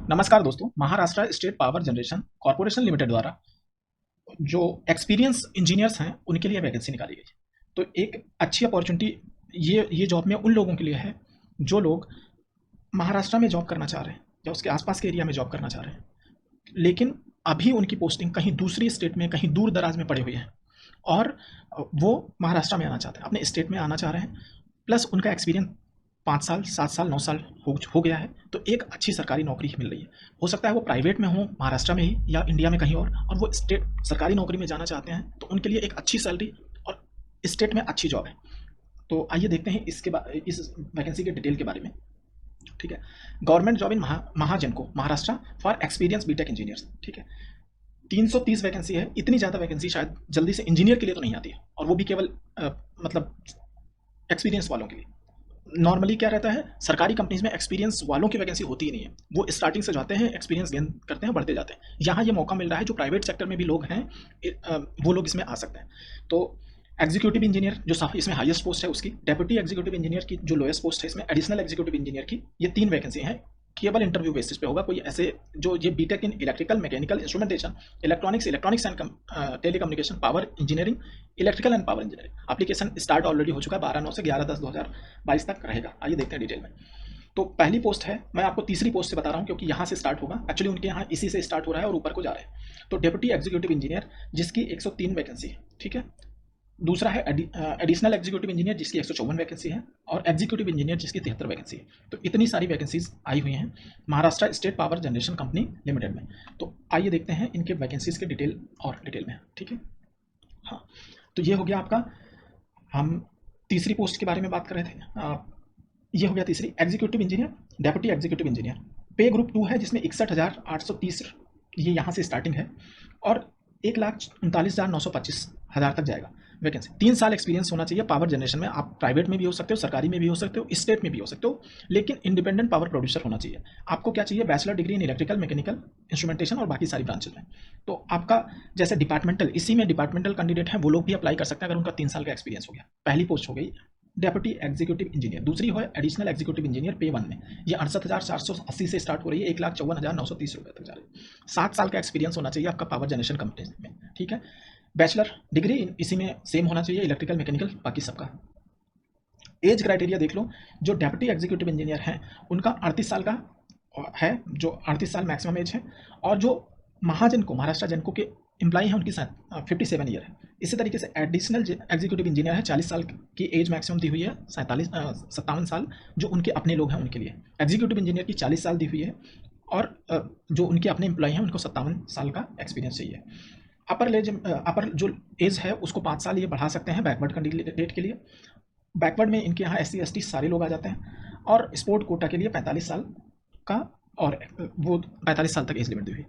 नमस्कार दोस्तों, Maharashtra state power generation corporation limited द्वारा जो एक्सपीरियंस इंजीनियर्स हैं उनके लिए वैकेंसी निकाली गई है। तो एक अच्छी अपॉर्चुनिटी ये जॉब में उन लोगों के लिए है जो लोग महाराष्ट्र में जॉब करना चाह रहे हैं या उसके आसपास के एरिया में जॉब करना चाह रहे हैं, लेकिन अभी उनकी पोस्टिंग कहीं दूसरी स्टेट में, कहीं दूर दराज में पड़े हुए हैं और वो महाराष्ट्र में आना चाहते हैं, अपने स्टेट में आना चाह रहे हैं। प्लस उनका एक्सपीरियंस 5 साल, 7 साल, 9 साल हो गया है, तो एक अच्छी सरकारी नौकरी मिल रही है। हो सकता है वो प्राइवेट में हो, महाराष्ट्र में ही या इंडिया में कहीं और वो स्टेट सरकारी नौकरी में जाना चाहते हैं, तो उनके लिए एक अच्छी सैलरी और स्टेट में अच्छी जॉब है। तो आइए देखते हैं इस वैकेंसी के डिटेल के बारे में। ठीक है, government job in Mahagenco Maharashtra for experience BTech engineers. ठीक है, 330 वैकेंसी है। इतनी ज़्यादा वैकेंसी शायद जल्दी से इंजीनियर के लिए तो नहीं आती है, और वो भी केवल मतलब एक्सपीरियंस वालों के लिए। नॉर्मली क्या रहता है, सरकारी कंपनीज में एक्सपीरियंस वालों की वैकेंसी होती ही नहीं है, वो स्टार्टिंग से जाते हैं, एक्सपीरियंस गेन करते हैं, बढ़ते जाते हैं। यहाँ ये मौका मिल रहा है, जो प्राइवेट सेक्टर में भी लोग हैं वो लोग इसमें आ सकते हैं। तो एग्जीक्यूटिव इंजीनियर जो इसमें हाईएस्ट पोस्ट है उसकी, डेप्यूटी एग्जीक्यूटिव इंजीनियर की जो लोएस्ट पोस्ट है इसमें, एडिशनल एग्जीक्यूटिव इंजीनियर की, ये 3 वैकेंसी हैं। केवल इंटरव्यू बेसिस पे होगा। कोई ऐसे जो ये BTech in electrical, mechanical, instrumentation, electronics and telecommunication, power engineering, electrical and power engineering. Application start already हो चुका है, 12/9 से 11/10/2022 तक रहेगा। आइए देखते हैं डिटेल में। तो पहली पोस्ट है, मैं आपको तीसरी पोस्ट से बता रहा हूँ क्योंकि यहाँ से स्टार्ट होगा। एक्चुअली उनके यहाँ इसी से स्टार्ट हो रहा है और ऊपर को जा रहा है। तो डेप्यूटी एग्जीक्यूटिव इंजीनियर जिसकी 103 वैकेंसी है। ठीक है, दूसरा है एडिशनल एग्जीक्यूटिव इंजीनियर जिसकी 154 वैकेंसी है, और एग्जीक्यूटिव इंजीनियर जिसकी 73 वैकेंसी है। तो इतनी सारी वैकेंसीज आई हुई हैं Maharashtra state power generation company limited में। तो आइए देखते हैं इनके वैकेंसीज के डिटेल में। ठीक है, हाँ, तो ये हो गया आपका। हम तीसरी पोस्ट के बारे में बात कर रहे थे। ये हो गया तीसरी, executive engineer, deputy executive engineer. पे ग्रुप 2 है जिसमें 61,830 ये यहाँ से स्टार्टिंग है, और 1,39,925 तक जाएगा वैकेंसी। 3 साल एक्सपीरियंस होना चाहिए पावर जनरेशन में। आप प्राइवेट में भी हो सकते हो, सरकारी में भी हो सकते हो, स्टेट में भी हो सकते हो, लेकिन इंडिपेंडेंट पावर प्रोड्यूसर होना चाहिए। आपको क्या चाहिए, bachelor degree in electrical, mechanical, instrumentation और बाकी सारी ब्रांचेज में। तो आपका जैसे डिपार्टमेंटल, इसी में डिपार्टमेंटल कैंडिडेट हैं वो लोग भी अप्लाई कर सकते हैं अगर उनका 3 साल का एक्सपीरियंस हो गया। पहली पोस्ट हो गई डेप्यूटी एग्जीक्यूटिव इंजीनियर। दूसरी है एडिशनल एग्जीक्यूटिव इंजीनियर पे 1 में, ये 68,480 से स्टार्ट हो रही है, 1,54,930 रुपये तक जा रही है। 7 साल का एक्सपीरियंस होना चाहिए आपका पावर जनरेशन कंपनी में। ठीक है, बैचलर डिग्री इसी में सेम होना चाहिए, इलेक्ट्रिकल, मैकेनिकल, बाकी सबका। एज क्राइटेरिया देख लो, जो डेप्यूटी एग्जीक्यूटिव इंजीनियर हैं उनका 38 साल का है, जो 38 साल मैक्सिमम एज है, और जो महाजनको महाराष्ट्र जनको के एम्प्लॉई हैं उनकी 57 ईयर है। इसी तरीके से एडिशनल एग्जीक्यूटिव इंजीनियर है, 40 साल की एज मैक्सिमम दी हुई है, 57 साल जो उनके अपने लोग हैं उनके लिए। एग्जीक्यूटिव इंजीनियर की 40 साल दी हुई है, और जो उनके अपने एम्प्लॉई हैं उनको 57 साल का एक्सपीरियंस चाहिए। अपर जो एज है उसको 5 साल ये बढ़ा सकते हैं बैकवर्ड कैंडिडेट के लिए। बैकवर्ड में इनके यहाँ SC ST सारे लोग आ जाते हैं, और स्पोर्ट कोटा के लिए 45 साल का, और वो 45 साल तक एज लिमिट दी हुई।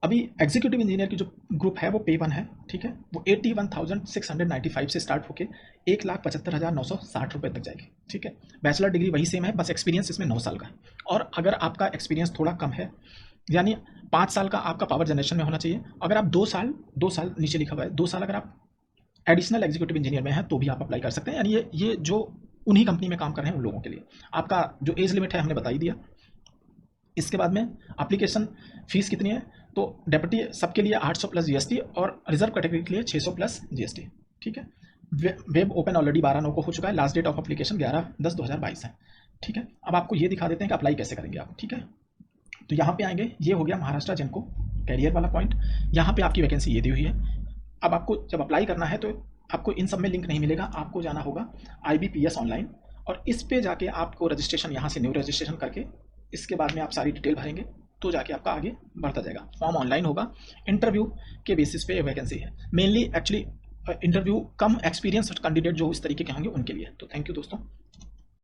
अभी एग्जीक्यूटिव इंजीनियर की जो ग्रुप है वो पे 1 है। ठीक है, वो 81,695 से स्टार्ट होकर 1,75,960 रुपये तक जाएगी। ठीक है, बैचलर डिग्री वही सेम है, बस एक्सपीरियंस इसमें 9 साल का है। और अगर आपका एक्सपीरियंस थोड़ा कम है, यानी 5 साल का आपका पावर जनरेशन में होना चाहिए, अगर आप 2 साल नीचे लिखा हुआ है, 2 साल अगर आप एडिशनल एग्जीक्यूटिव इंजीनियर में है तो भी आप अप्लाई कर सकते हैं। यानी ये जो उन्हीं कंपनी में काम कर रहे हैं उन लोगों के लिए। आपका जो एज लिमिट है हमने बता ही दिया। इसके बाद में एप्लीकेशन फीस कितनी है, तो डेप्यूटी सबके लिए 800 प्लस GST, और रिजर्व कैटेगरी के लिए 600 प्लस GST। ठीक है, वेब ओपन ऑलरेडी 12/9 को हो चुका है, लास्ट डेट ऑफ एप्लीकेशन 11/10/2022 है। ठीक है, अब आपको ये दिखा देते हैं कि अप्लाई कैसे करेंगे आप। ठीक है, तो यहाँ पे आएंगे, ये हो गया महाराष्ट्र जनको कैरियर वाला पॉइंट। यहाँ पे आपकी वैकेंसी ये दी हुई है। अब आपको जब अप्लाई करना है तो आपको इन सब में लिंक नहीं मिलेगा, आपको जाना होगा IBPS ऑनलाइन, और इस पे जाके आपको रजिस्ट्रेशन, यहाँ से न्यू रजिस्ट्रेशन करके इसके बाद में आप सारी डिटेल भरेंगे तो जाके आपका आगे बढ़ता जाएगा। फॉर्म ऑनलाइन होगा, इंटरव्यू के बेसिस पे वैकेंसी है मेनली। एक्चुअली इंटरव्यू कम एक्सपीरियंस कैंडिडेट जो इस तरीके के होंगे उनके लिए। तो थैंक यू दोस्तों।